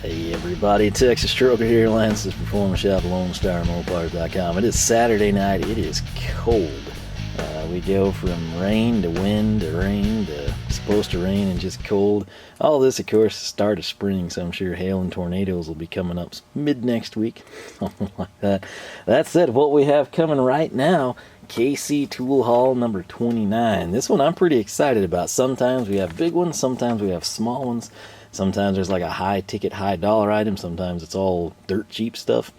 Hey everybody, Texas Stroker here, Lance's Performance Shop, LoneStarMopars.com. It is Saturday night, it is cold. We go from rain to wind to rain to supposed to rain and just cold. All this, of course, is the start of spring, so I'm sure hail and tornadoes will be coming up mid next week, something like that. That said, what we have coming right now, KC Tool Haul number 29. This one I'm pretty excited about. Sometimes we have big ones, sometimes we have small ones. Sometimes there's like a high ticket, high dollar item. Sometimes it's all dirt cheap stuff.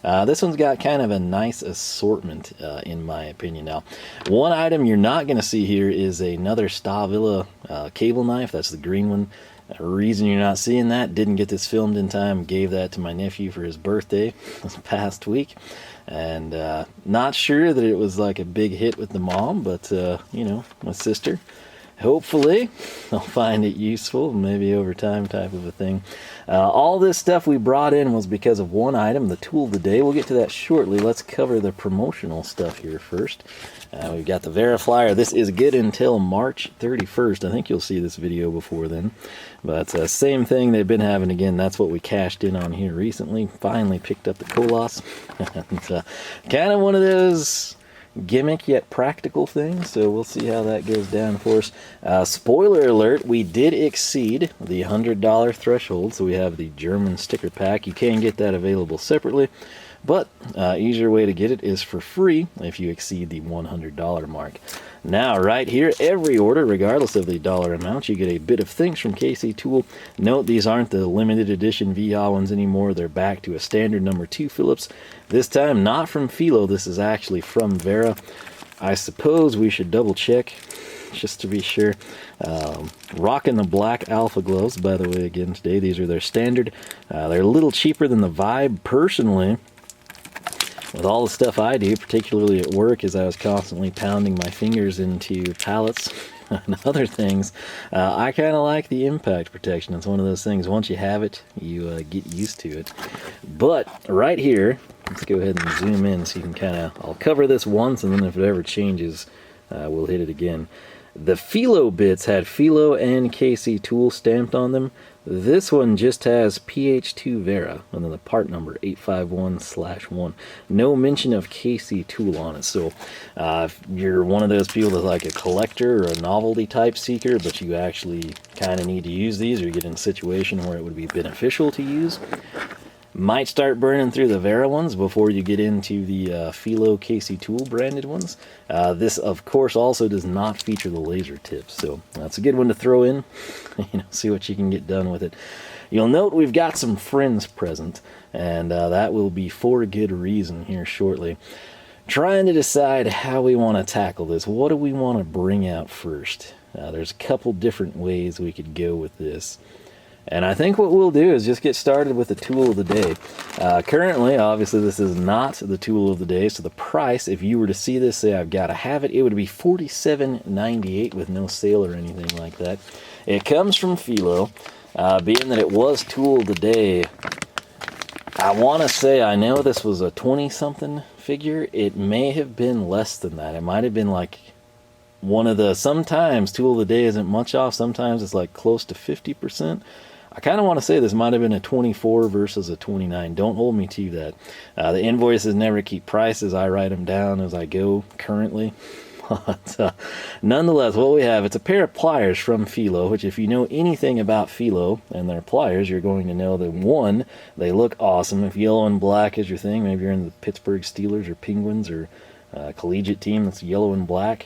This one's got kind of a nice assortment, in my opinion. Now, one item you're not going to see here is another Stahlwille cable knife. That's the green one. The reason you're not seeing that, didn't get this filmed in time, gave that to my nephew for his birthday this past week. And not sure that it was like a big hit with the mom, but, you know, my sister. Hopefully, they'll find it useful, maybe over time type of a thing. All this stuff we brought in was because of one item, the tool of the day. We'll get to that shortly. Let's cover the promotional stuff here first. We've got the Wera Flyer. This is good until March 31st. I think you'll see this video before then. But same thing they've been having again. That's what we cashed in on here recently. Finally picked up the Colos. And, kind of one of those gimmick yet practical thing, so we'll see how that goes down for us. Spoiler alert, we did exceed the $100 threshold, so we have the German sticker pack. You can get that available separately, but easier way to get it is for free if you exceed the $100 mark. Now, right here, every order, regardless of the dollar amount, you get a bit of things from KC Tool. Note, these aren't the limited edition Wiha ones anymore. They're back to a standard number 2 Phillips. This time, not from Felo. This is actually from Wera. I suppose we should double check, just to be sure. Rocking the black alpha gloves, by the way, again today. These are their standard. They're a little cheaper than the Vibe, personally. With all the stuff I do, particularly at work, as I was constantly pounding my fingers into pallets and other things, I kind of like the impact protection. It's one of those things, once you have it, you get used to it. But right here, let's go ahead and zoom in so you can kind of, I'll cover this once, and then if it ever changes, we'll hit it again. The Felo bits had Felo and KC Tool stamped on them. This one just has PH2 Wera, and then the part number 851/1. No mention of KC Tool on it. So if you're one of those people that's like a collector or a novelty type seeker, but you actually kind of need to use these, or you get in a situation where it would be beneficial to use, might start burning through the Wera ones before you get into the Felo KC Tool branded ones. This, of course, also does not feature the laser tips, so that's a good one to throw in. You know, see what you can get done with it. You'll note we've got some friends present, and that will be for good reason here shortly. Trying to decide how we want to tackle this. What do we want to bring out first? There's a couple different ways we could go with this. And I think what we'll do is just get started with the tool of the day. Currently, obviously, this is not the tool of the day, so the price, if you were to see this, say I've got to have it, it would be $47.98 with no sale or anything like that. It comes from Felo. Being that it was tool of the day, I want to say, I know this was a 20-something figure. It may have been less than that. It might have been like one of the, sometimes tool of the day isn't much off. Sometimes it's like close to 50%. I kind of want to say this might have been a 24 versus a 29. Don't hold me to that. The invoices never keep prices. I write them down as I go currently. But, nonetheless, what we have, it's a pair of pliers from Felo, which if you know anything about Felo and their pliers, you're going to know that, one, they look awesome. If yellow and black is your thing, maybe you're in the Pittsburgh Steelers or Penguins or collegiate team that's yellow and black,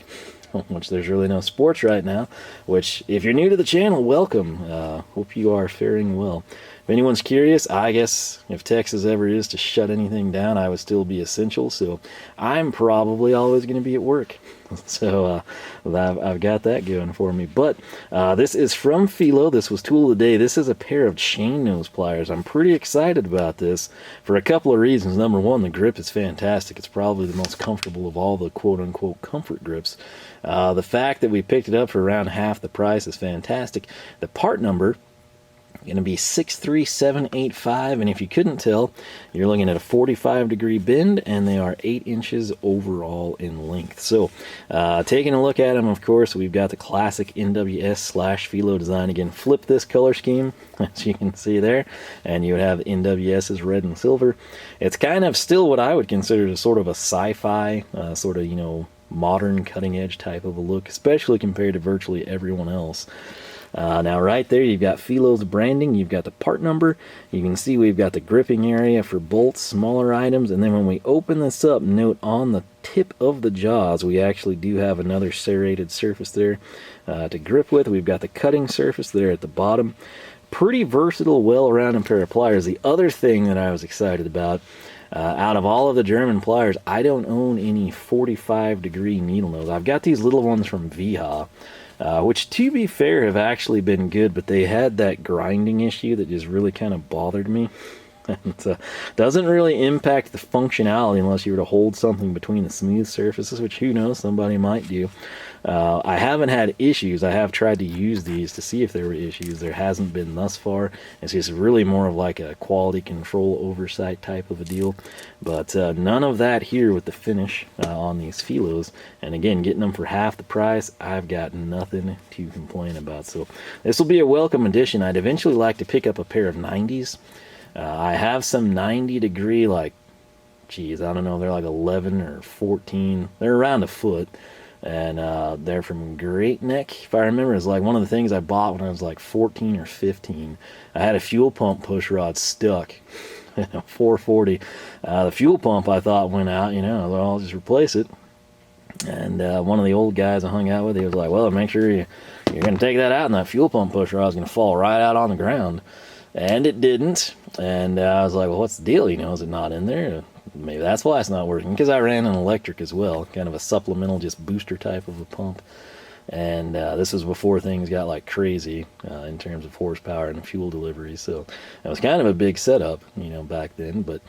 which there's really no sports right now, which if you're new to the channel, welcome. Hope you are faring well. If anyone's curious, I guess if Texas ever is to shut anything down, I would still be essential, so I'm probably always going to be at work. So I've got that going for me. But this is from Felo. This was tool of the day. This is a pair of chain nose pliers. I'm pretty excited about this for a couple of reasons. Number one, the grip is fantastic. It's probably the most comfortable of all the quote-unquote comfort grips. The fact that we picked it up for around half the price is fantastic. The part number Going to be 63785, and if you couldn't tell, you're looking at a 45-degree bend, and they are 8 inches overall in length. So taking a look at them, of course, we've got the classic NWS/Felo design. Again, flip this color scheme, as you can see there, and you would have NWS's red and silver. It's kind of still what I would consider a sort of a sci-fi, sort of, you know, modern cutting edge type of a look, especially compared to virtually everyone else. Now right there you've got Felo's branding, you've got the part number, you can see we've got the gripping area for bolts, smaller items, and then when we open this up, note on the tip of the jaws we actually do have another serrated surface there to grip with. We've got the cutting surface there at the bottom. Pretty versatile, well-rounded pair of pliers. The other thing that I was excited about, out of all of the German pliers, I don't own any 45-degree needle nose. I've got these little ones from Wiha, which, to be fair, have actually been good, but they had that grinding issue that just really kind of bothered me. And doesn't really impact the functionality unless you were to hold something between the smooth surfaces, which who knows, somebody might do. I haven't had issues. I have tried to use these to see if there were issues. There hasn't been thus far. It's just really more of like a quality control oversight type of a deal. But none of that here with the finish on these Felos. And again, getting them for half the price, I've got nothing to complain about. So this will be a welcome addition. I'd eventually like to pick up a pair of 90s. I have some 90-degree, like, geez, I don't know, they're like 11 or 14. They're around a foot. And they're from Great Neck. If I remember, it's like one of the things I bought when I was like 14 or 15. I had a fuel pump push rod stuck, 440. The fuel pump I thought went out, well, I'll just replace it. And one of the old guys I hung out with, he was like, well, make sure you're going to take that out, and that fuel pump push rod's going to fall right out on the ground. And it didn't. And I was like, well, what's the deal? Is it not in there? Maybe that's why it's not working, because I ran an electric as well, kind of a supplemental, just booster type of a pump. And this was before things got like crazy in terms of horsepower and fuel delivery, so it was kind of a big setup, back then. But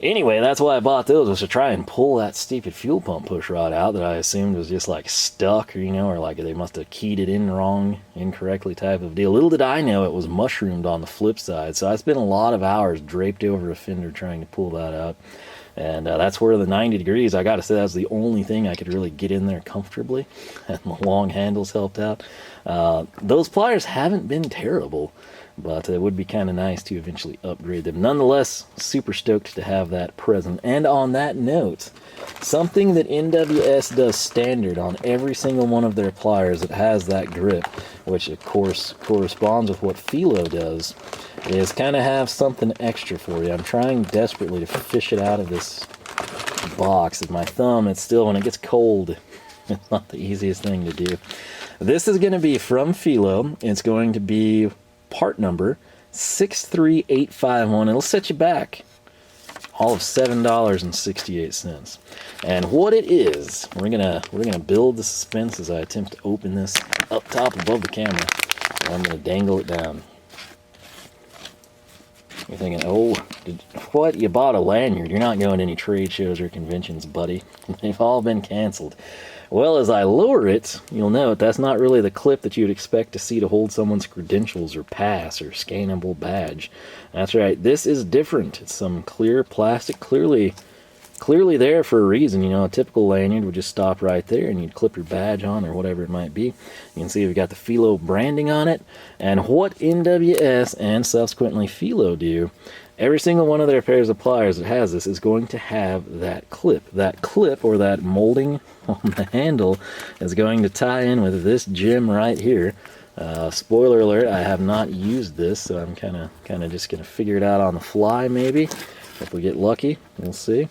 anyway, that's why I bought those, was to try and pull that stupid fuel pump push rod out that I assumed was just like stuck, or like they must have keyed it in wrong, incorrectly type of deal. Little did I know it was mushroomed on the flip side, so I spent a lot of hours draped over a fender trying to pull that out. And that's where the 90 degrees, I gotta say, that's the only thing I could really get in there comfortably, and the long handles helped out. Those pliers haven't been terrible, but it would be kind of nice to eventually upgrade them. Nonetheless, super stoked to have that present. And on that note, something that NWS does standard on every single one of their pliers that has that grip, which of course corresponds with what Felo does, is kind of have something extra for you. I'm trying desperately to fish it out of this box. With my thumb, it's still, when it gets cold, it's not the easiest thing to do. This is going to be from Felo. It's going to be part number 63851. It'll set you back all of $7.68. And what it is, we're gonna build the suspense as I attempt to open this up top above the camera. And I'm gonna dangle it down. You're thinking, oh, what? You bought a lanyard. You're not going to any trade shows or conventions, buddy. They've all been canceled. Well, as I lower it, you'll note that's not really the clip that you'd expect to see to hold someone's credentials or pass or scannable badge. That's right, this is different. It's some clear plastic, clearly there for a reason. A typical lanyard would just stop right there and you'd clip your badge on or whatever it might be. You can see we've got the Felo branding on it. And what NWS and subsequently Felo do, every single one of their pairs of pliers that has this is going to have that clip. That clip, or that molding on the handle, is going to tie in with this gem right here. Spoiler alert, I have not used this, so I'm kind of just going to figure it out on the fly maybe. If we get lucky, we'll see.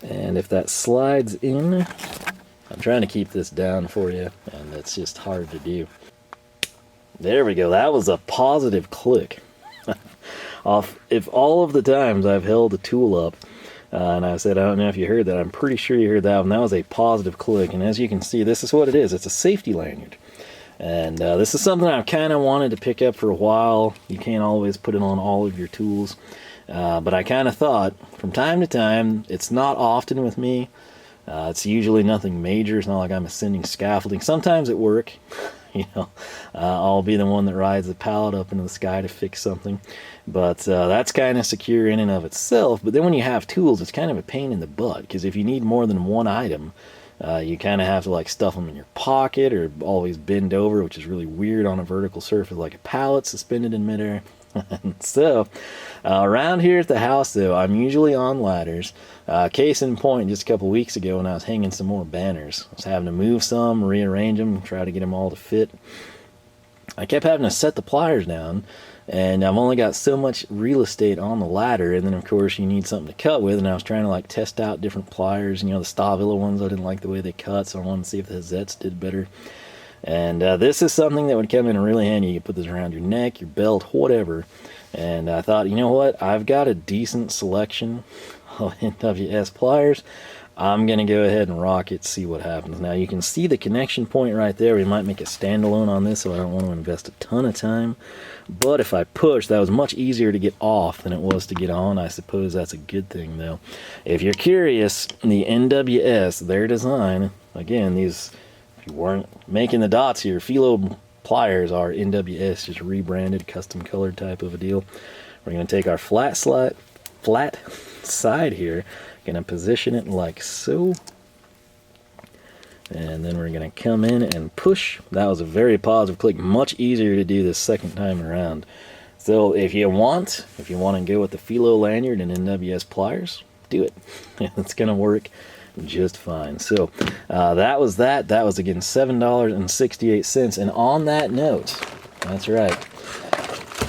And if that slides in, I'm trying to keep this down for you, and it's just hard to do. There we go, that was a positive click. If all of the times I've held a tool up, and I said, I don't know if you heard that, I'm pretty sure you heard that one, that was a positive click. And as you can see, this is what it is. It's a safety lanyard. And this is something I've kind of wanted to pick up for a while. You can't always put it on all of your tools. But I kind of thought, from time to time, it's not often with me. It's usually nothing major. It's not like I'm ascending scaffolding. Sometimes at work, I'll be the one that rides the pallet up into the sky to fix something. But that's kind of secure in and of itself. But then when you have tools, it's kind of a pain in the butt, because if you need more than one item, you kind of have to like stuff them in your pocket or always bend over, which is really weird on a vertical surface like a pallet suspended in midair. So around here at the house, though, I'm usually on ladders. Case in point, just a couple weeks ago when I was hanging some more banners, I was having to move some, rearrange them, try to get them all to fit. I kept having to set the pliers down, and I've only got so much real estate on the ladder, and then of course you need something to cut with, and I was trying to like test out different pliers. The Stahlwille ones, I didn't like the way they cut, so I wanted to see if the Hazets did better. And this is something that would come in really handy. You can put this around your neck, your belt, whatever. And I thought, you know what, I've got a decent selection of NWS pliers. I'm going to go ahead and rock it, see what happens. Now you can see the connection point right there. We might make a standalone on this, so I don't want to invest a ton of time. But if I push, that was much easier to get off than it was to get on. I suppose that's a good thing, though. If you're curious, the NWS, their design, again, these, if you weren't making the dots here, Felo Pliers are NWS, just rebranded, custom colored type of a deal. We're going to take our flat side here, going to position it like so, and then we're going to come in and push. That was a very positive click, much easier to do this second time around. So if you want to go with the Felo Lanyard and NWS pliers, do it. It's going to work just fine. So that was again $7.68. And on that note, that's right,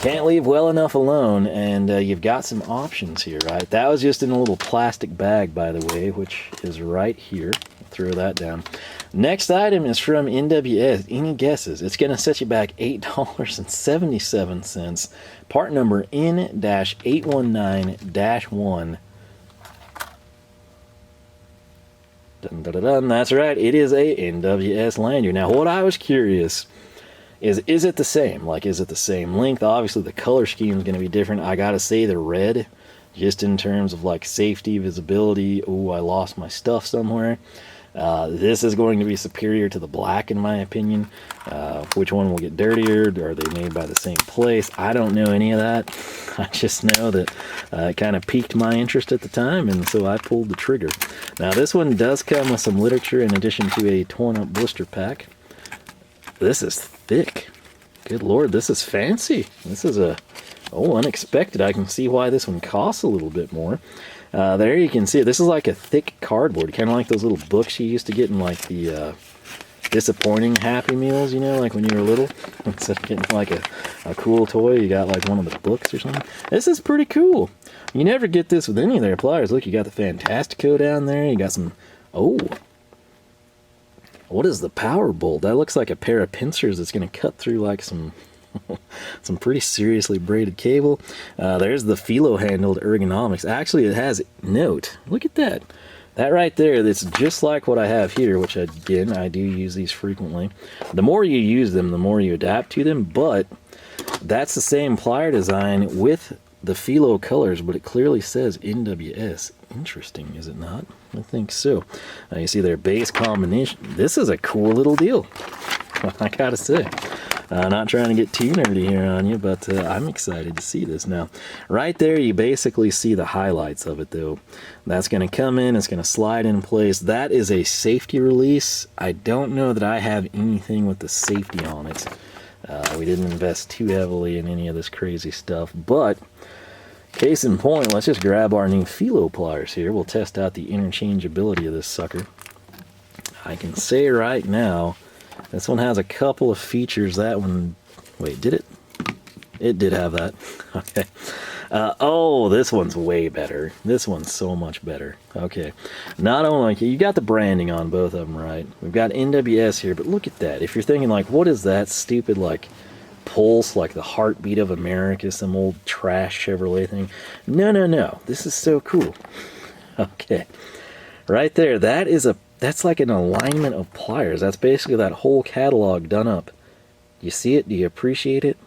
can't leave well enough alone, and you've got some options here, right? That was just in a little plastic bag, by the way, which is right here. Throw that down. Next item is from NWS. Any guesses? It's going to set you back $8.77. Part number N-819-1. Dun, dun, dun, dun. That's right, it is a NWS lanyard. Now, what I was curious is it the same? Like, is it the same length? Obviously, the color scheme is going to be different. I gotta say, the red, just in terms of like safety, visibility. Oh, I lost my stuff somewhere. This is going to be superior to the black, in my opinion. Which one will get dirtier? Are they made by the same place? I don't know any of that. I just know that it kind of piqued my interest at the time, and so I pulled the trigger. Now, this one does come with some literature in addition to a torn-up blister pack. This is thick. Good Lord, this is fancy. This is unexpected. I can see why this one costs a little bit more. There you can see it. This is like a thick cardboard, kind of like those little books you used to get in like the disappointing Happy Meals, like when you were little. Instead of getting like a cool toy, you got like one of the books or something. This is pretty cool. You never get this with any of their pliers. Look, you got the Fantastico down there. You got some, what is the power bolt? That looks like a pair of pincers that's going to cut through like some pretty seriously braided cable. There's the Felo handled ergonomics. Actually, it has note. Look at that. That right there, that's just like what I have here, which again, I do use these frequently. The more you use them, the more you adapt to them, but that's the same plier design with the Felo colors, but it clearly says NWS. Interesting, is it not? I think so. You see their base combination. This is a cool little deal, I gotta say. Not trying to get too nerdy here on you, but I'm excited to see this. Now, right there, you basically see the highlights of it, though. That's going to come in. It's going to slide in place. That is a safety release. I don't know that I have anything with the safety on it. We didn't invest too heavily in any of this crazy stuff, but case in point, let's just grab our new Felo pliers here. We'll test out the interchangeability of this sucker. I can say right now, this one has a couple of features. That one, wait, did it? It did have that. Okay. Oh, this one's way better. This one's so much better. Okay. Not only, you got the branding on both of them, right? We've got NWS here, but look at that. If you're thinking like, what is that stupid like pulse, like the heartbeat of America, some old trash Chevrolet thing? No, no, no. This is so cool. Okay. Right there, that's like an alignment of pliers. That's basically that whole catalog done up. You see it? Do you appreciate it?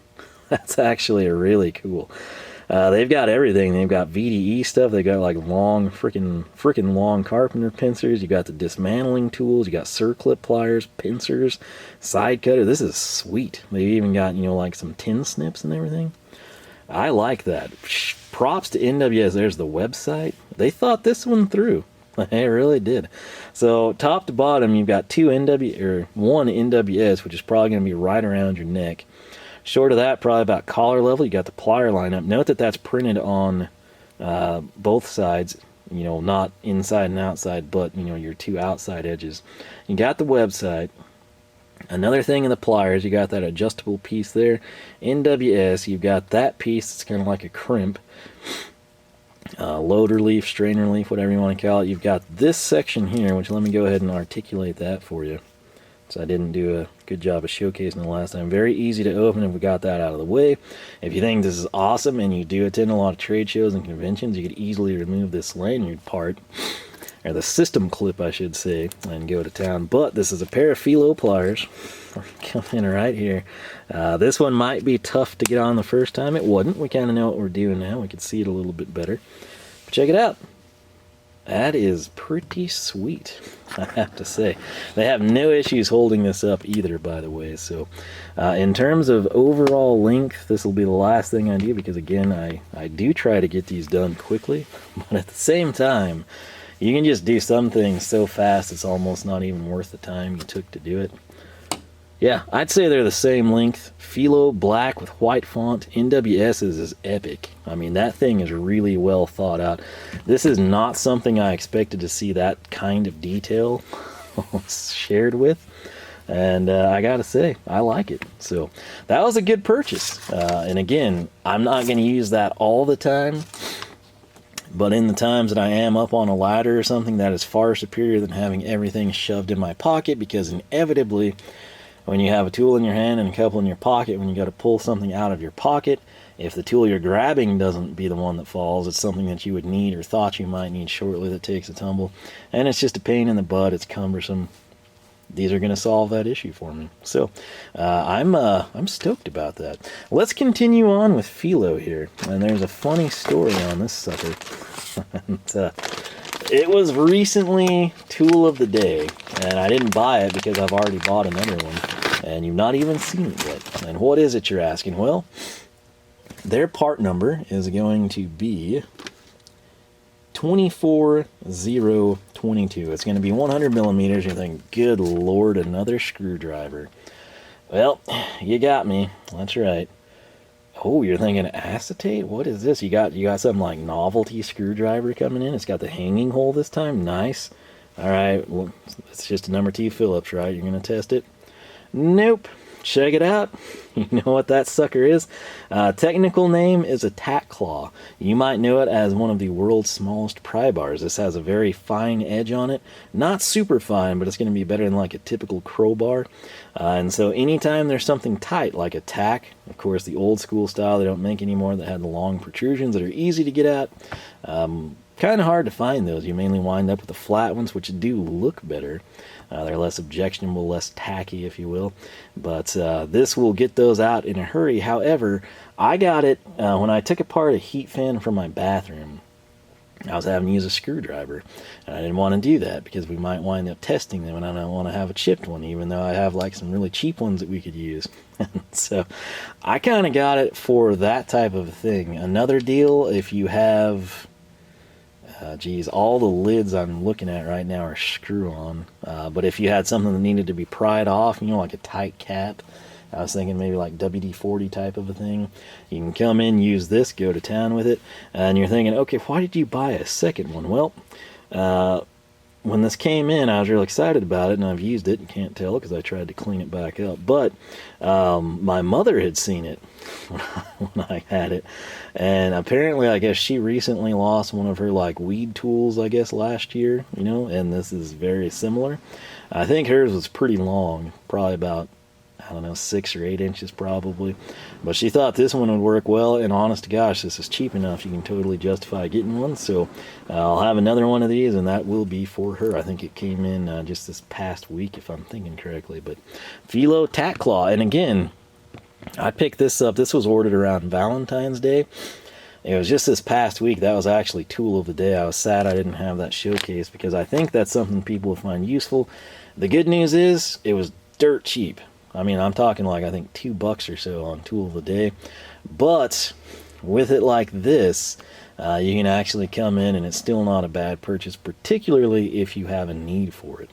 That's actually really cool. They've got everything. They've got VDE stuff. They got like long, freaking long carpenter pincers. You got the dismantling tools. You got circlip pliers, pincers, side cutter. This is sweet. They've even got, you know, like some tin snips and everything. I like that. Props to NWS. There's the website. They thought this one through. They really did. So top to bottom, you've got one NWS, which is probably going to be right around your neck. Short of that, probably about collar level, you got the plier lineup. Note that that's printed on both sides, you know, not inside and outside, but, you know, your two outside edges. You got the website. Another thing in the pliers, you got that adjustable piece there. NWS, you've got that piece that's kind of like a crimp. Loader leaf, strainer leaf, whatever you want to call it. You've got this section here, which let me go ahead and articulate that for you. So I didn't do a good job of showcasing the last time. Very easy to open if we got that out of the way. If you think this is awesome and you do attend a lot of trade shows and conventions, you could easily remove this lanyard part, or the system clip I should say, and go to town. But this is a pair of Felo Pliers. Coming in right here. This one might be tough to get on the first time. It wasn't. We kind of know what we're doing now. We can see it a little bit better. But check it out. That is pretty sweet, I have to say. They have no issues holding this up either, by the way. So in terms of overall length, this will be the last thing I do, because again, I do try to get these done quickly, but at the same time, you can just do some things so fast it's almost not even worth the time you took to do it. Yeah, I'd say they're the same length. Felo black with white font. NWS's is epic. I mean, that thing is really well thought out. This is not something I expected to see that kind of detail shared with. And I gotta say, I like it. So that was a good purchase. And again, I'm not going to use that all the time. But in the times that I am up on a ladder or something, that is far superior than having everything shoved in my pocket, because inevitably, when you have a tool in your hand and a couple in your pocket, when you got to pull something out of your pocket, if the tool you're grabbing doesn't be the one that falls, it's something that you would need or thought you might need shortly that takes a tumble. And it's just a pain in the butt. It's cumbersome. These are going to solve that issue for me. So I'm stoked about that. Let's continue on with Felo here. And there's a funny story on this sucker. And, it was recently Tool of the Day, and I didn't buy it because I've already bought another one, and you've not even seen it yet. And what is it, you're asking? Well, their part number is going to be 24022. It's going to be 100 millimeters. You're thinking, good Lord, another screwdriver. Well, you got me. That's right. Oh, you're thinking acetate? What is this? You got something like novelty screwdriver coming in. It's got the hanging hole this time. Nice. All right. Well, it's just a number 2 Phillips, right? You're going to test it? Nope. Check it out. You know what that sucker is? Technical name is a tack claw. You might know it as one of the world's smallest pry bars. This has a very fine edge on it. Not super fine, but it's going to be better than like a typical crowbar. And so anytime there's something tight, like a tack, of course the old school style they don't make anymore that had the long protrusions that are easy to get at, kind of hard to find those. You mainly wind up with the flat ones, which do look better. They're less objectionable, less tacky, if you will. But this will get those out in a hurry. However, I got it when I took apart a heat fan from my bathroom. I was having to use a screwdriver, and I didn't want to do that because we might wind up testing them, and I don't want to have a chipped one, even though I have like some really cheap ones that we could use. So I kind of got it for that type of thing. Another deal, if you have... geez, all the lids I'm looking at right now are screw-on. But if you had something that needed to be pried off, you know, like a tight cap, I was thinking maybe like WD-40 type of a thing. You can come in, use this, go to town with it, and you're thinking, okay, why did you buy a second one? Well, when this came in, I was real excited about it, and I've used it. You can't tell because I tried to clean it back up. But my mother had seen it when I had it, and apparently, I guess she recently lost one of her like weed tools, I guess last year, you know, and this is very similar. I think hers was pretty long, probably about, I don't know, 6 or 8 inches probably. But she thought this one would work well, and honest to gosh, this is cheap enough. You can totally justify getting one. So I'll have another one of these, and that will be for her. I think it came in just this past week, if I'm thinking correctly. But Felo Tack Claw, and again, I picked this up. This was ordered around Valentine's Day. It was just this past week, that was actually tool of the day. I was sad I didn't have that showcase because I think that's something people will find useful. The good news is it was dirt cheap. I mean, I'm talking like I think $2 or so on tool of the day. But with it like this, you can actually come in and it's still not a bad purchase, particularly if you have a need for it.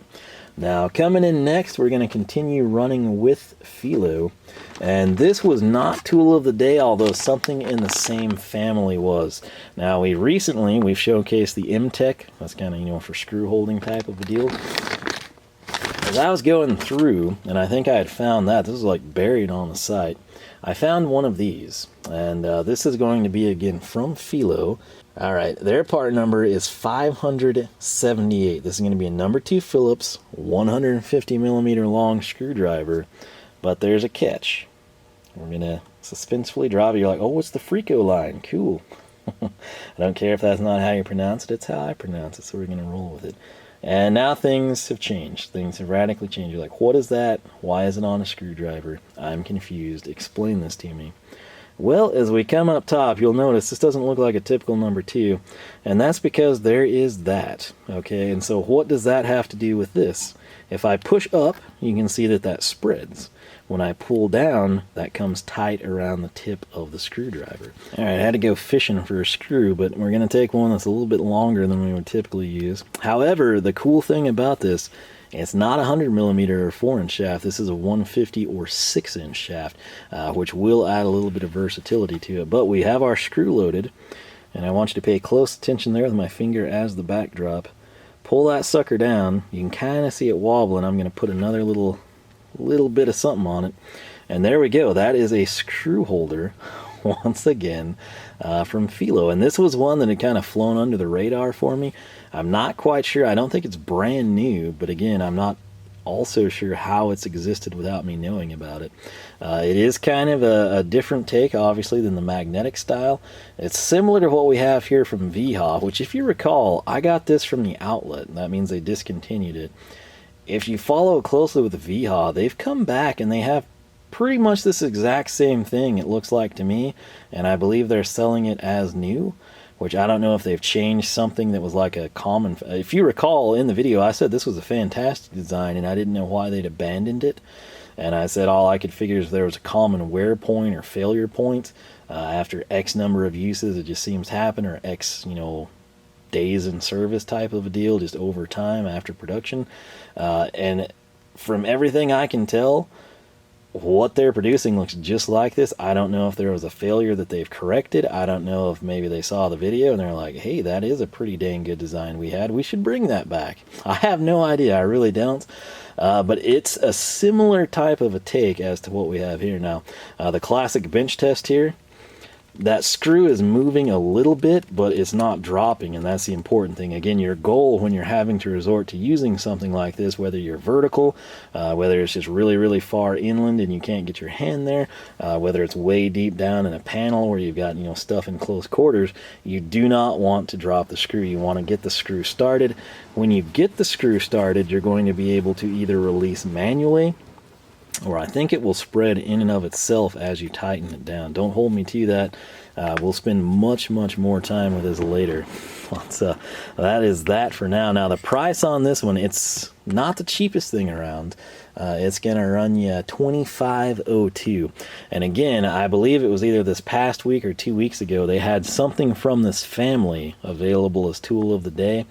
Now, coming in next, we're going to continue running with Felo. And this was not tool of the day, although something in the same family was. Now, we've showcased the M-Tech. That's kind of, you know, for screw holding type of a deal. As I was going through, and I think I had found that, this is like buried on the site, I found one of these. And this is going to be, again, from Felo. All right, their part number is 578. This is going to be a number 2 Phillips 150 millimeter long screwdriver, but there's a catch. We're going to suspensefully drop it. You're like, oh, what's the Frico line? Cool. I don't care if that's not how you pronounce it. It's how I pronounce it, so we're going to roll with it. And now things have changed. Things have radically changed. You're like, what is that? Why is it on a screwdriver? I'm confused. Explain this to me. Well, as we come up top, you'll notice this doesn't look like a typical number 2, and that's because there is that, okay? And so what does that have to do with this? If I push up, you can see that that spreads. When I pull down, that comes tight around the tip of the screwdriver. All right, I had to go fishing for a screw, but we're going to take one that's a little bit longer than we would typically use. However, the cool thing about this, it's not a 100 millimeter or 4-inch shaft. This is a 150 or 6-inch shaft, which will add a little bit of versatility to it. But we have our screw loaded, and I want you to pay close attention there with my finger as the backdrop. Pull that sucker down. You can kind of see it wobbling. I'm going to put another little bit of something on it, and there we go. That is a screw holder, once again, from Felo. And this was one that had kind of flown under the radar for me. I'm not quite sure. I don't think it's brand new, but again, I'm not also sure how it's existed without me knowing about it. It is kind of a different take, obviously, than the magnetic style. It's similar to what we have here from Wiha, which, if you recall, I got this from the outlet. That means they discontinued it. If you follow closely with the Wiha, they've come back and they have pretty much this exact same thing, it looks like to me, and I believe they're selling it as new, which I don't know if they've changed something that was like a common... If you recall, in the video, I said this was a fantastic design, and I didn't know why they'd abandoned it. And I said all I could figure is there was a common wear point or failure point. After X number of uses, it just seems to happen, or X, you know, days in service type of a deal, just over time after production. And from everything I can tell, what they're producing looks just like this. I don't know if there was a failure that they've corrected. I don't know if maybe they saw the video and they're like, hey, that is a pretty dang good design we had. We should bring that back. I have no idea. I really don't. But it's a similar type of a take as to what we have here now. The classic bench test here, that screw is moving a little bit, but it's not dropping, and that's the important thing. Again, your goal when you're having to resort to using something like this, whether you're vertical, whether it's just really, really far inland and you can't get your hand there, whether it's way deep down in a panel where you've got, you know, stuff in close quarters, you do not want to drop the screw. You want to get the screw started. When you get the screw started, you're going to be able to either release manually, or I think it will spread in and of itself as you tighten it down. Don't hold me to that. We'll spend much, much more time with this later. So that is that for now. Now, the price on this one, it's not the cheapest thing around. It's going to run you $25.02. And again, I believe it was either this past week or 2 weeks ago, they had something from this family available as tool of the day,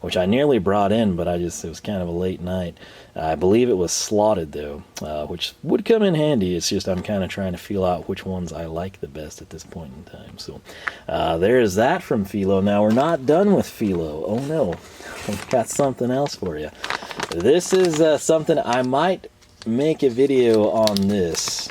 which I nearly brought in, but it was kind of a late night. I believe it was slotted, though, which would come in handy. It's just I'm kind of trying to feel out which ones I like the best at this point in time. So there's that from Felo. Now, we're not done with Felo. Oh, no. We've got something else for you. This is something I might make a video on this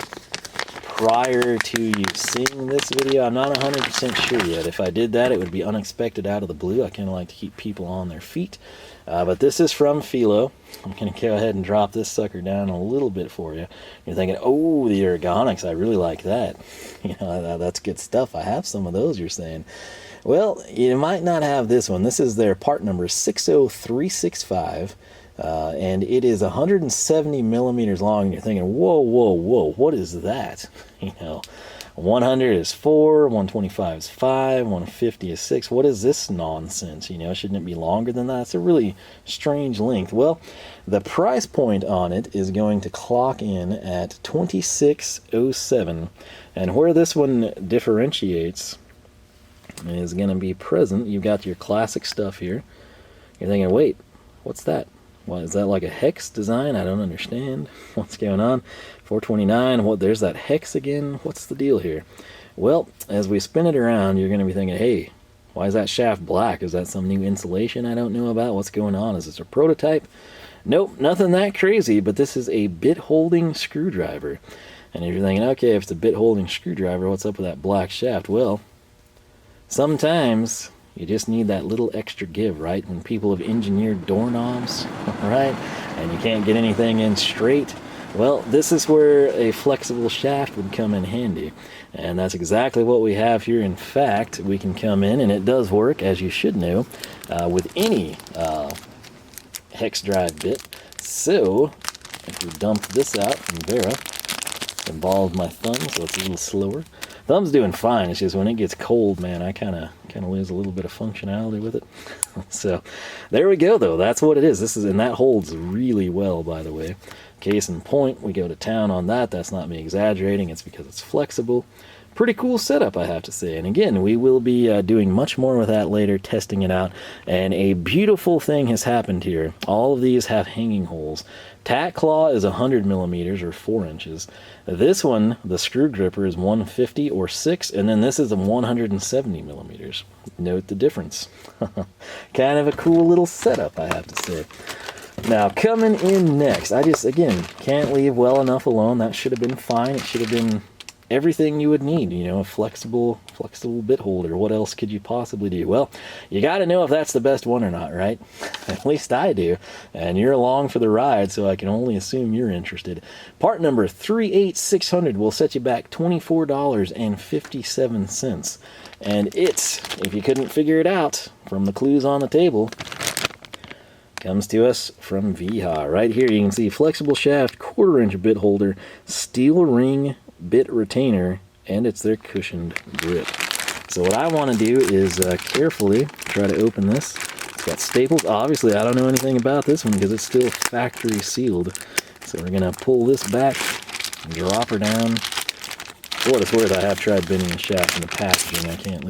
prior to you seeing this video. I'm not 100% sure yet. If I did that, it would be unexpected out of the blue. I kind of like to keep people on their feet. But this is from Felo. I'm going to go ahead and drop this sucker down a little bit for you. You're thinking, oh, the ergonomics, I really like that. You know, that's good stuff. I have some of those, you're saying. Well, you might not have this one. This is their part number 60365. and it is 170 millimeters long, and you're thinking, whoa, whoa, whoa, what is that? 100 is 4, 125 is 5, 150 is 6. What is this nonsense? Shouldn't it be longer than that? It's a really strange length. Well, the price point on it is going to clock in at $26.07. And where this one differentiates is going to be present. You've got your classic stuff here. You're thinking, wait, what's that? What, is that like a hex design? I don't understand. What's going on? 429, what? There's that hex again. What's the deal here? Well, as we spin it around, you're going to be thinking, hey, why is that shaft black? Is that some new insulation I don't know about? What's going on? Is this a prototype? Nope, nothing that crazy, but this is a bit holding screwdriver. And if you're thinking, okay, if it's a bit holding screwdriver, what's up with that black shaft? Well, sometimes you just need that little extra give, right? When people have engineered doorknobs, right? And you can't get anything in straight. Well, this is where a flexible shaft would come in handy. And that's exactly what we have here. In fact, we can come in, and it does work, as you should know, with any hex drive bit. So, if we dump this out from Wera, involved my thumb, so it's a little slower. Thumb's doing fine. It's just when it gets cold, man, I kind of lose a little bit of functionality with it. So there we go, though. That's what it is. And that holds really well, by the way. Case in point, we go to town on that. That's not me exaggerating. It's because it's flexible. Pretty cool setup, I have to say. And again, we will be doing much more with that later, testing it out. And a beautiful thing has happened here. All of these have hanging holes. Tack claw is 100 millimeters or 4 inches. This one, the screw gripper, is 150 or 6, and then this is a 170 millimeters. Note the difference. Kind of a cool little setup, I have to say. Now, coming in next, I just, again, can't leave well enough alone. That should have been fine. It should have been everything you would need, a flexible bit holder. What else could you possibly do? Well, you got to know if that's the best one or not, right? At least I do. And you're along for the ride, so I can only assume you're interested. Part number 38600 will set you back $24.57. And it's, if you couldn't figure it out from the clues on the table, comes to us from Wiha. Right here you can see flexible shaft, 1/4 inch bit holder, steel ring bit retainer, and it's their cushioned grip. So what I want to do is carefully try to open this. It's got staples. Obviously I don't know anything about this one because it's still factory sealed. So we're going to pull this back and drop her down. For what it's worth, I have tried bending the shaft in the packaging. I can't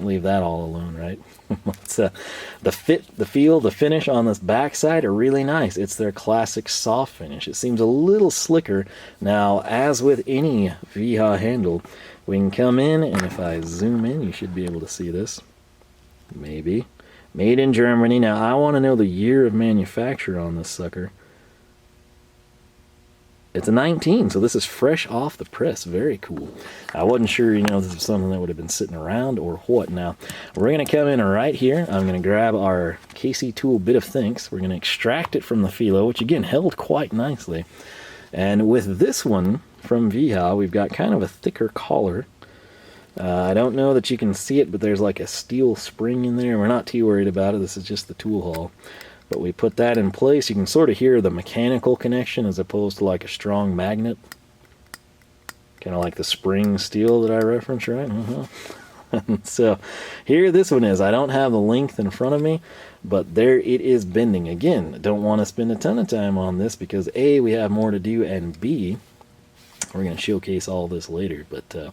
leave that all alone, right? The fit, the feel, the finish on this backside are really nice. It's their classic soft finish. It seems a little slicker. Now, as with any Wiha handle, we can come in, and if I zoom in, you should be able to see this. Maybe. Made in Germany. Now, I want to know the year of manufacture on this sucker. It's a 19, so this is fresh off the press. Very cool. I wasn't sure, this is something that would have been sitting around or what. Now, we're going to come in right here. I'm going to grab our KC Tool bit of thanks. We're going to extract it from the Felo, which again held quite nicely. And with this one from Wiha, we've got kind of a thicker collar. I don't know that you can see it, but there's like a steel spring in there. We're not too worried about it. This is just the tool haul. But we put that in place. You can sort of hear the mechanical connection as opposed to like a strong magnet. Kind of like the spring steel that I referenced, right? So here this one is. I don't have the length in front of me, but there it is bending. Again, don't want to spend a ton of time on this because A, we have more to do, and B, we're going to showcase all this later. But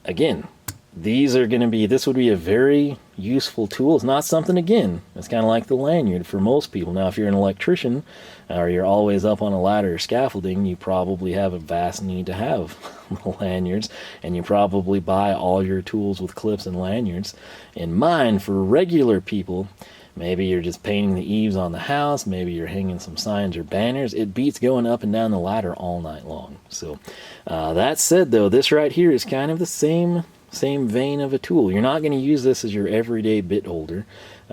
again, this would be a very useful tool. It's not something, again, it's kind of like the lanyard for most people. Now, if you're an electrician or you're always up on a ladder or scaffolding, you probably have a vast need to have the lanyards, and you probably buy all your tools with clips and lanyards. In mine, for regular people, maybe you're just painting the eaves on the house, maybe you're hanging some signs or banners, it beats going up and down the ladder all night long. So that said, though, this right here is kind of the same vein of a tool. You're not going to use this as your everyday bit holder.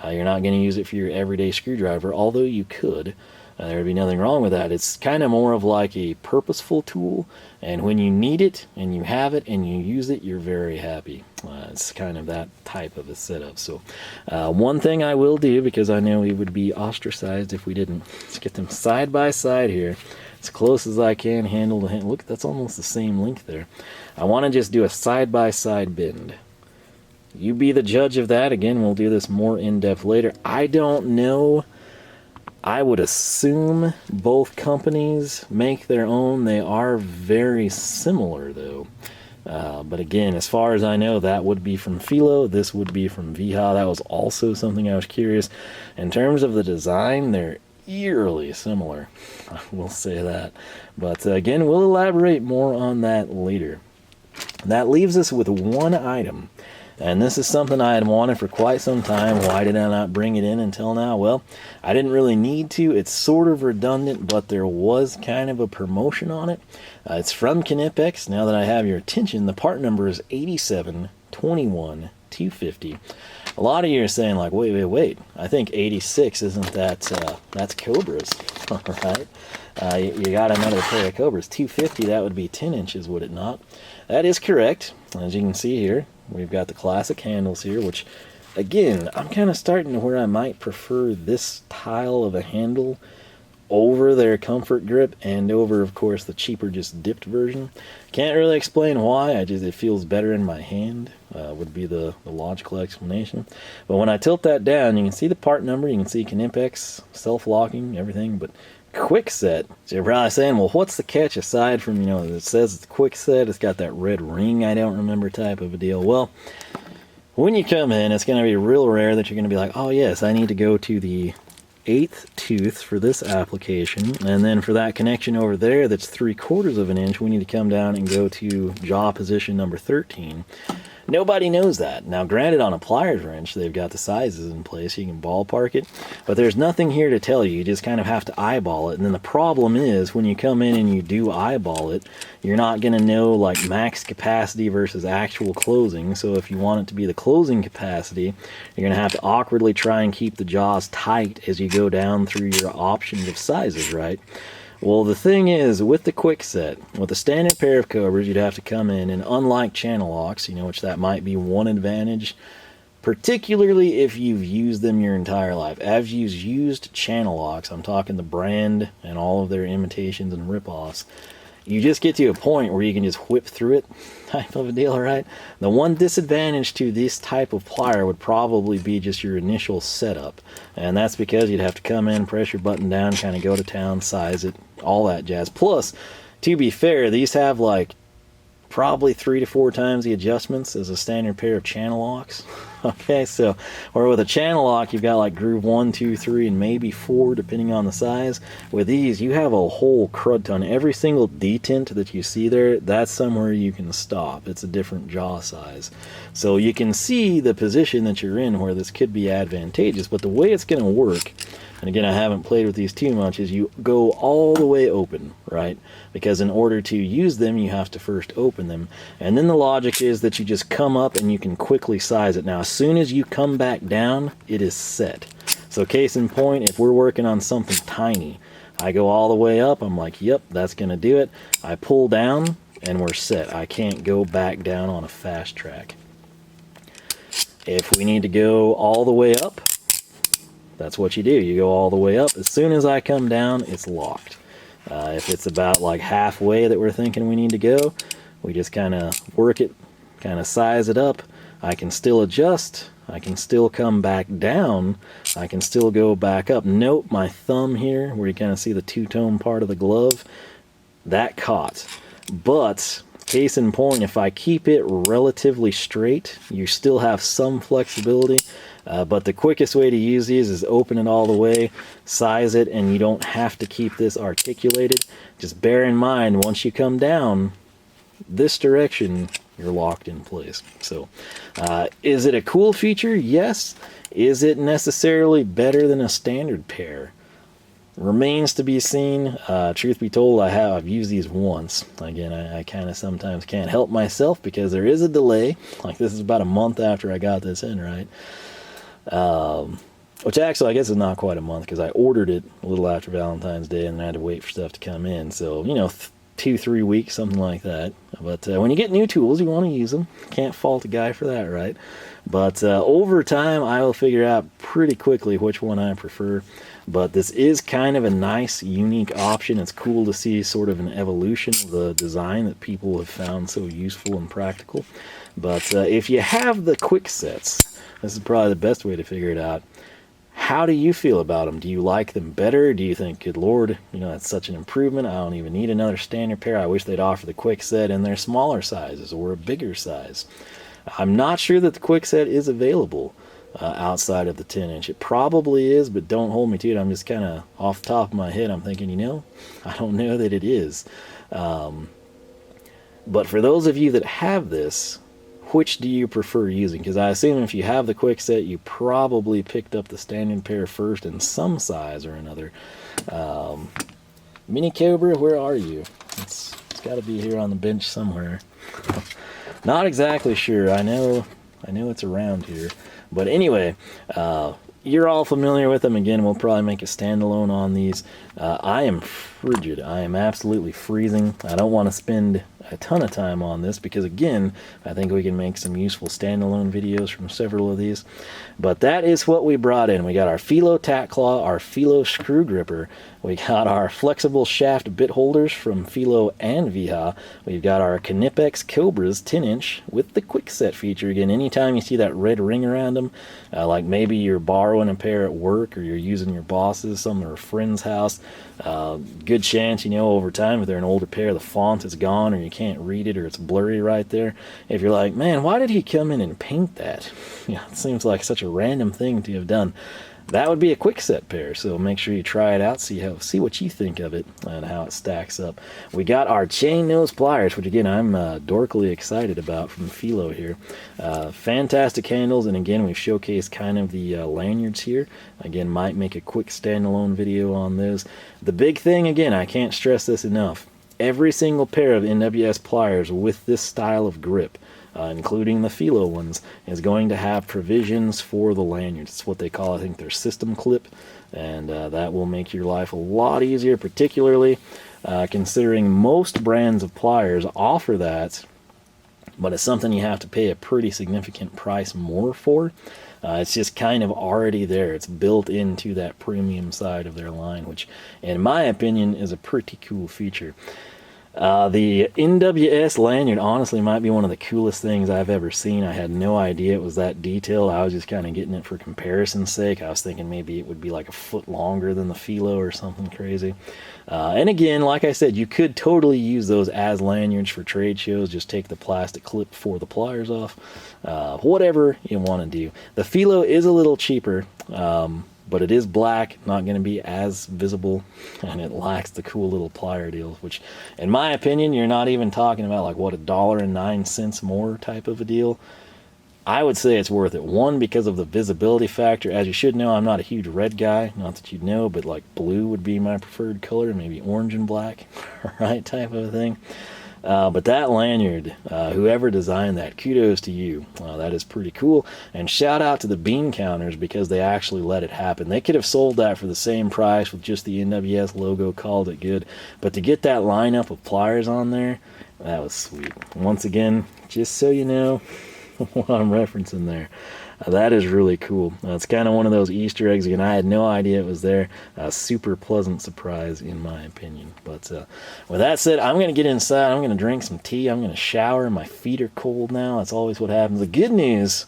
You're not going to use it for your everyday screwdriver, although you could. There'd be nothing wrong with that. It's kind of more of like a purposeful tool, and when you need it and you have it and you use it, you're very happy. It's kind of that type of a setup. So one thing I will do, because I know we would be ostracized if we didn't, let's get them side by side here, as close as I can, handle to handle. Look, that's almost the same length there. I want to just do a side by side bend. You be the judge of that. Again, we'll do this more in depth later. I don't know. I would assume both companies make their own. They are very similar, though. But again, as far as I know, that would be from Felo. This would be from Wiha. That was also something I was curious. In terms of the design, they're eerily similar. I will say that. But again, we'll elaborate more on that later. That leaves us with one item. And this is something I had wanted for quite some time. Why did I not bring it in until now? Well, I didn't really need to. It's sort of redundant, but there was kind of a promotion on it. It's from Knipex. Now that I have your attention, the part number is 8721-250. A lot of you are saying like, wait. I think 86 isn't that, that's Cobras, all right? You got another pair of Cobras. 250, that would be 10 inches, would it not? That is correct. As you can see here, we've got the classic handles here, which, again, I'm kind of starting to where I might prefer this style of a handle over their comfort grip and over, of course, the cheaper just dipped version. Can't really explain why. It feels better in my hand, would be the logical explanation. But when I tilt that down, you can see the part number, you can see Knipex, self-locking, everything, but Quickset. So you're probably saying, well, what's the catch aside from, it says it's Quickset, it's got that red ring I don't remember type of a deal. Well, when you come in, it's going to be real rare that you're going to be like, oh yes, I need to go to the 8th tooth for this application, and then for that connection over there that's 3/4 of an inch, we need to come down and go to jaw position number 13. Nobody knows that. Now, granted, on a pliers wrench, they've got the sizes in place. You can ballpark it. But there's nothing here to tell you. You just kind of have to eyeball it. And then the problem is, when you come in and you do eyeball it, you're not going to know, like, max capacity versus actual closing. So if you want it to be the closing capacity, you're going to have to awkwardly try and keep the jaws tight as you go down through your options of sizes, right? Well, the thing is, with the Quickset, with a standard pair of Cobras, you'd have to come in, and unlike channel locks, which that might be one advantage, particularly if you've used them your entire life. As you've used channel locks, I'm talking the brand and all of their imitations and rip-offs, you just get to a point where you can just whip through it type of a deal, right? The one disadvantage to this type of plier would probably be just your initial setup, and that's because you'd have to come in, press your button down, kind of go to town, size it, all that jazz. Plus, to be fair, these have like probably 3 to 4 times the adjustments as a standard pair of channel locks. Okay, so, or with a channel lock, you've got like groove 1, 2, 3, and maybe 4, depending on the size. With these, you have a whole crud ton. Every single detent that you see there, that's somewhere you can stop. It's a different jaw size. So you can see the position that you're in where this could be advantageous, but the way it's going to work, and again, I haven't played with these too much, is you go all the way open, right? Because in order to use them, you have to first open them. And then the logic is that you just come up and you can quickly size it. Now, as soon as you come back down, it is set. So case in point, if we're working on something tiny, I go all the way up, I'm like, yep, that's going to do it. I pull down, and we're set. I can't go back down on a fast track. If we need to go all the way up, that's what you do. You go all the way up. As soon as I come down, it's locked. If it's about like halfway that we're thinking we need to go, we just kind of work it, kind of size it up. I can still adjust. I can still come back down. I can still go back up. Note my thumb here, where you kind of see the two-tone part of the glove. That caught. But case in point, if I keep it relatively straight, you still have some flexibility. But the quickest way to use these is open it all the way, size it, and you don't have to keep this articulated. Just bear in mind, once you come down this direction, you're locked in place. So, is it a cool feature? Yes. Is it necessarily better than a standard pair? Remains to be seen. Truth be told, I've used these once. Again, I kind of sometimes can't help myself because there is a delay. Like, this is about a month after I got this in, right? which actually I guess is not quite a month, because I ordered it a little after Valentine's Day and then I had to wait for stuff to come in. So, you know, 2-3 weeks, something like that. But when you get new tools, you want to use them. Can't fault a guy for that, right? But over time, I will figure out pretty quickly which one I prefer. But this is kind of a nice, unique option. It's cool to see sort of an evolution of the design that people have found so useful and practical. But if you have the Quicksets, this is probably the best way to figure it out. How do you feel about them? Do you like them better? Do you think, good Lord, you know, that's such an improvement, I don't even need another standard pair. I wish they'd offer the Quickset in their smaller sizes or a bigger size. I'm not sure that the Quickset is available outside of the 10-inch. It probably is, but don't hold me to it. I'm just kind of off the top of my head, I'm thinking, you know, I don't know that it is. But for those of you that have this, which do you prefer using? Because I assume if you have the Quickset, you probably picked up the standard pair first in some size or another. Mini Cobra, where are you? It's got to be here on the bench somewhere. Not exactly sure. I know it's around here. But anyway, you're all familiar with them. Again, we'll probably make a standalone on these. I am frigid. I am absolutely freezing. I don't want to spend a ton of time on this because, again, I think we can make some useful standalone videos from several of these. But that is what we brought in. We got our Felo Tack Claw, our Felo Screwdriver. We got our flexible shaft bit holders from Felo and Wiha. We've got our Knipex Cobras 10-inch with the Quickset feature. Again, anytime you see that red ring around them, like maybe you're borrowing a pair at work or you're using your boss's, some or a friend's house, good chance, you know, over time, if they're an older pair, the font is gone or you can't read it or it's blurry right there. If you're like, man, why did he come in and paint that? Yeah, it seems like such a random thing to have done. That would be a Quickset pair, so make sure you try it out, see what you think of it and how it stacks up. We got our chain nose pliers, which again I'm dorkily excited about, from Felo here. Fantastic handles, and again we've showcased kind of the lanyards here. Again, might make a quick standalone video on those. The big thing, again, I can't stress this enough, every single pair of NWS pliers with this style of grip, including the Felo ones, is going to have provisions for the lanyards. It's what they call, I think, their system clip, and that will make your life a lot easier, particularly considering most brands of pliers offer that, but it's something you have to pay a pretty significant price more for. It's just kind of already there. It's built into that premium side of their line, which, in my opinion, is a pretty cool feature. The NWS lanyard honestly might be one of the coolest things I've ever seen. I had no idea it was that detailed. I was just kind of getting it for comparison's sake. I was thinking maybe it would be like a foot longer than the Felo or something crazy. And again, like I said, you could totally use those as lanyards for trade shows. Just take the plastic clip for the pliers off. Whatever you want to do. The Felo is a little cheaper. But it is black, not going to be as visible, and it lacks the cool little plier deals, which, in my opinion, you're not even talking about like, what, $1.09 more type of a deal. I would say it's worth it. One, because of the visibility factor. As you should know, I'm not a huge red guy, not that you'd know, but like blue would be my preferred color, maybe orange and black, right, type of a thing. But that lanyard, whoever designed that, kudos to you. That is pretty cool. And shout out to the bean counters, because they actually let it happen. They could have sold that for the same price with just the NWS logo, called it good. But to get that lineup of pliers on there, that was sweet. Once again, just so you know what I'm referencing there. That is really cool. It's kind of one of those Easter eggs. Again, I had no idea it was there. A super pleasant surprise, in my opinion. But with that said, I'm going to get inside. I'm going to drink some tea. I'm going to shower. My feet are cold now. That's always what happens. The good news,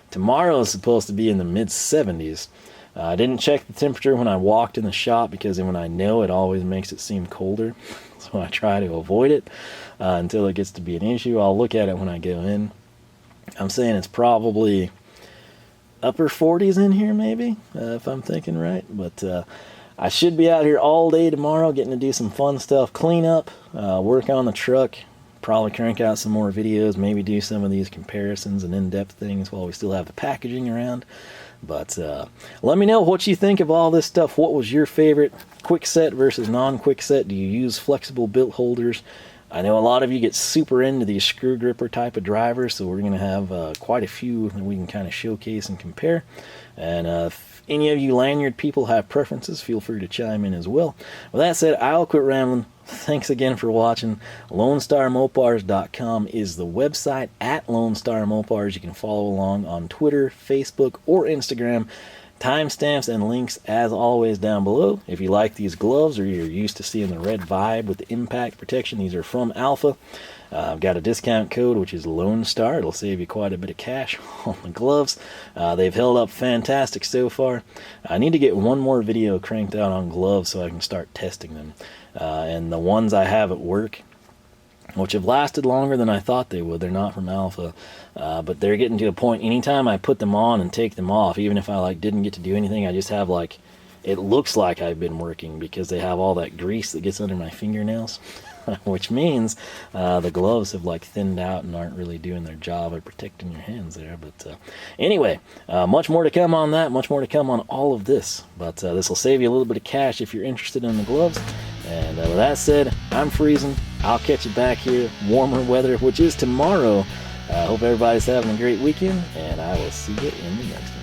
tomorrow is supposed to be in the mid-70s. I didn't check the temperature when I walked in the shop, because when I know, it always makes it seem colder. So I try to avoid it until it gets to be an issue. I'll look at it when I go in. I'm saying it's probably upper 40s in here, maybe, if I'm thinking right. But I should be out here all day tomorrow, getting to do some fun stuff, clean up, work on the truck, probably crank out some more videos, maybe do some of these comparisons and in-depth things while we still have the packaging around. But let me know what you think of all this stuff. What was your favorite, Quickset versus non-Quickset? Do you use flexible bilt holders? I know a lot of you get super into these screw gripper type of drivers, so we're going to have quite a few that we can kind of showcase and compare. And If any of you lanyard people have preferences, feel free to chime in as well. With that said, I'll quit rambling. Thanks again for watching. LoneStarMopars.com is the website. At LoneStarMopars, you can follow along on Twitter, Facebook, or Instagram. Timestamps and links, as always, down below. If you like these gloves or you're used to seeing the red vibe with the impact protection, these are from Alpha. I've got a discount code, which is Lone Star. It'll save you quite a bit of cash on the gloves. They've held up fantastic so far. I need to get one more video cranked out on gloves so I can start testing them. And the ones I have at work, which have lasted longer than I thought they would. They're not from Alpha, but they're getting to a point, anytime I put them on and take them off, even if I didn't get to do anything, I just have it looks like I've been working, because they have all that grease that gets under my fingernails. Which means the gloves have thinned out and aren't really doing their job of protecting your hands there. But anyway, much more to come on that, much more to come on all of this. But this will save you a little bit of cash if you're interested in the gloves. And with that said, I'm freezing. I'll catch you back here, warmer weather, which is tomorrow. I hope everybody's having a great weekend, and I will see you in the next one.